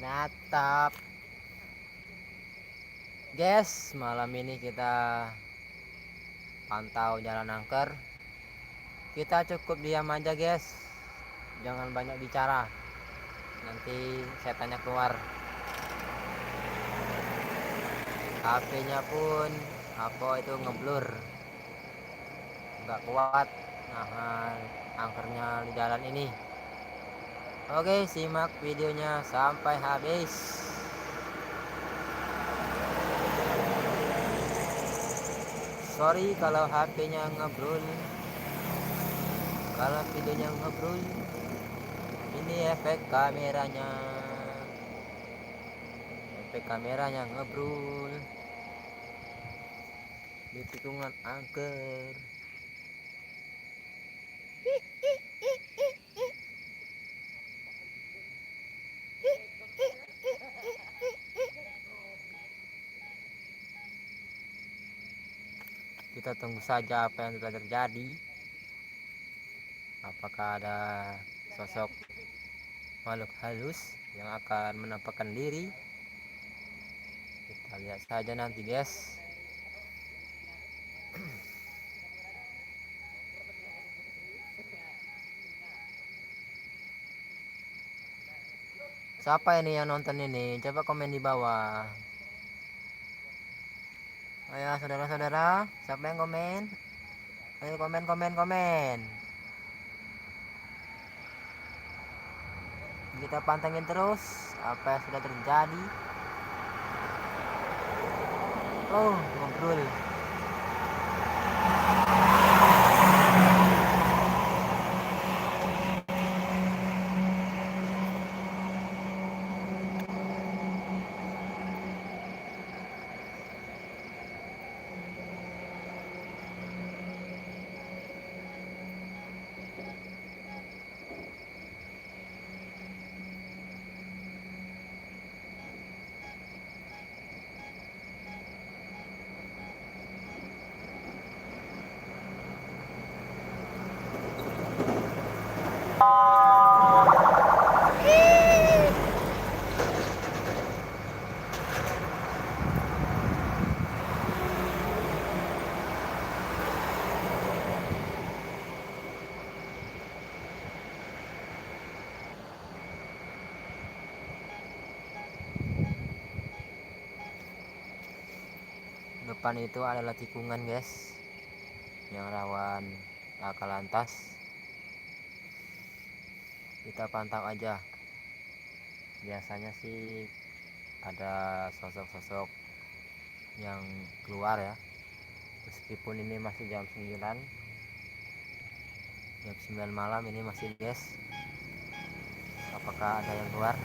Natap. Guys, malam ini kita pantau jalan angker. Kita cukup diam aja guys. Jangan banyak bicara. Nanti setannya keluar. HP-nya pun apa itu ngeblur. Nggak kuat nahan angkernya di jalan ini. Oke, simak videonya sampai habis. Sorry kalau HP-nya ngeblur. Kalau videonya ngeblur, ini efek kameranya ngebrul di tikungan angker. Kita tunggu saja apa yang sudah terjadi. Apakah ada sosok makhluk halus yang akan menampakkan diri? Kita lihat saja nanti guys. Siapa ini yang nonton ini? Coba komen di bawah. Ayo saudara-saudara, siapa yang komen? Ayo komen. Kita pantengin terus apa yang sudah terjadi. Oh, ngobrol. Depan itu adalah tikungan guys, yang rawan laka lantas. Kita pantau aja. Biasanya sih ada sosok-sosok yang keluar ya. Meskipun ini masih jam 9 malam ini masih guys. Apakah ada yang keluar?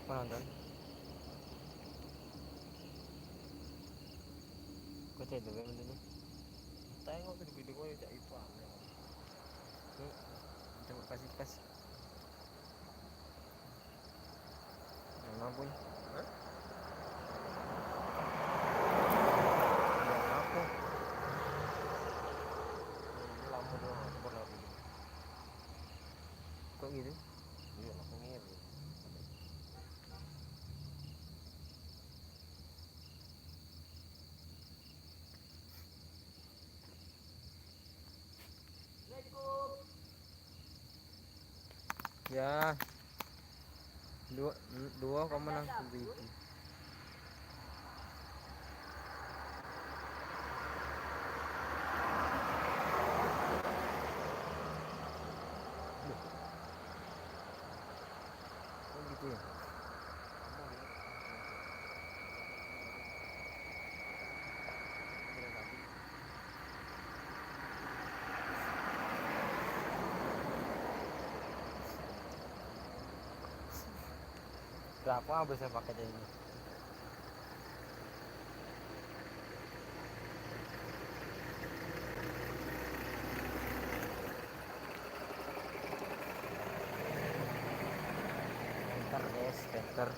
Aku nonton. Kok cek dulu bentuknya. Tengok di video gue cak itu aneh. Nih, coba kasih. Yang lampunya. Hah? Yang lampu. Ini lampu doang, aku pernah bikin. Kok gitu? Iya, lampu ngiri. Ya. 2,67. Kok gitu ya? Berapa bisa pakai ini? Enter guys, enter.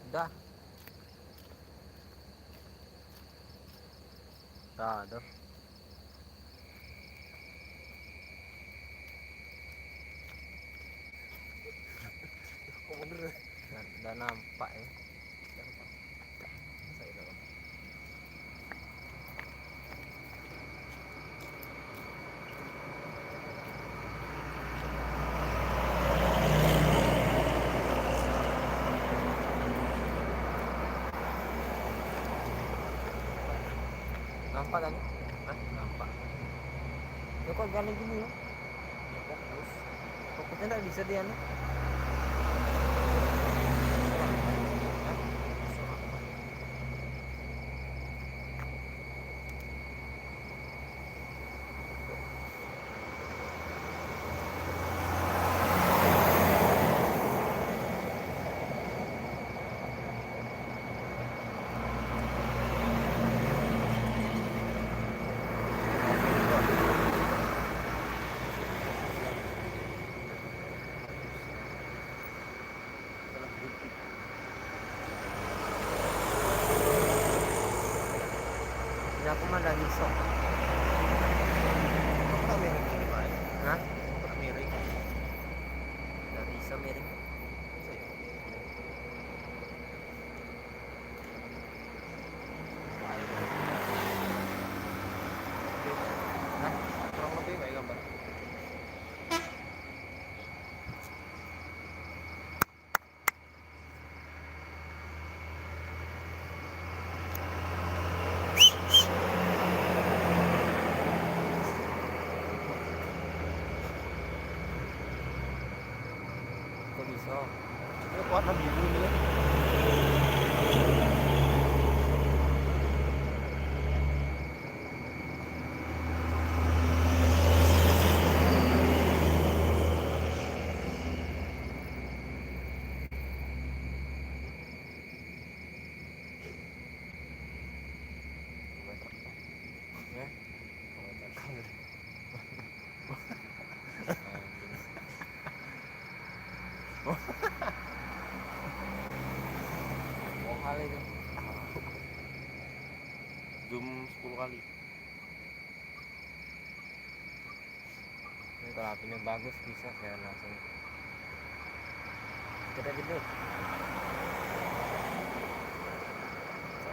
Udah. Ada. Kok bener? Udah nampak ya. Saya dalam. Nampak tadi? Hah? Nampak. Ya kok gini gini ya? Ya fokus. Fokusnya nggak bisa dia nih. Ini aku mah udah bisa. Kok miring ini, Pak? Hah? Kok miring? Udah bisa miring. Hah? Kurang lebih kayak gambar. Kok bisa? Ini warna biru ini ya. Ya. Oh hal itu. Zoom 10 kali. Ini kalau apinya bagus bisa saya langsung. Gede-gede.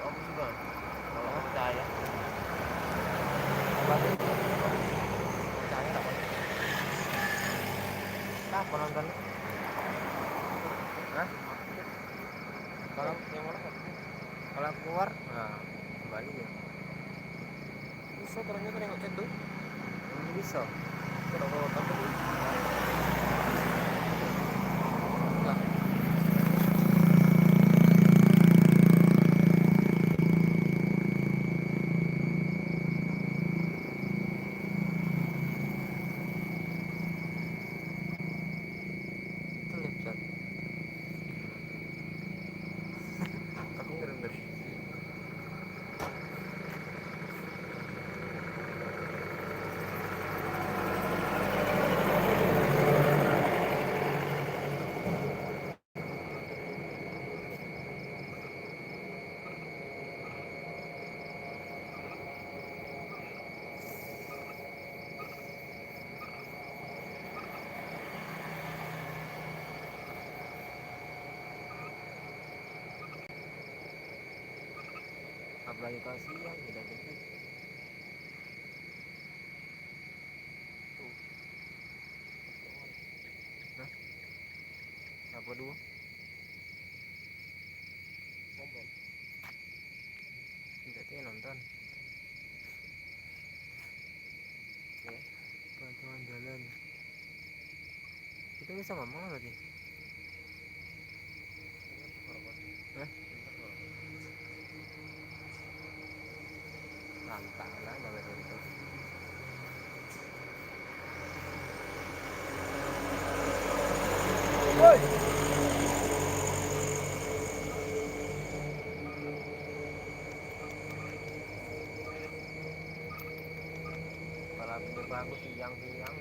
Kamu juga. Kalau kamu percaya. Bagus. Percaya nggak bagus? Nah, penonton. Hah? Kalau Yang mana kan? kalau keluar, nah kembali ya. Bisa ternyata nengok chat tuh. Ini bisa. Kalau tapi tuh. Lah. apalagi kalau siang tidak jadi. Tuh. Apa dulu? Komen. Berarti nonton. Ya. Bantuan jalan. Kita bisa ngomong berarti. Hah? Langka lah dapat itu. Woi. Kalau video bagus siang-siang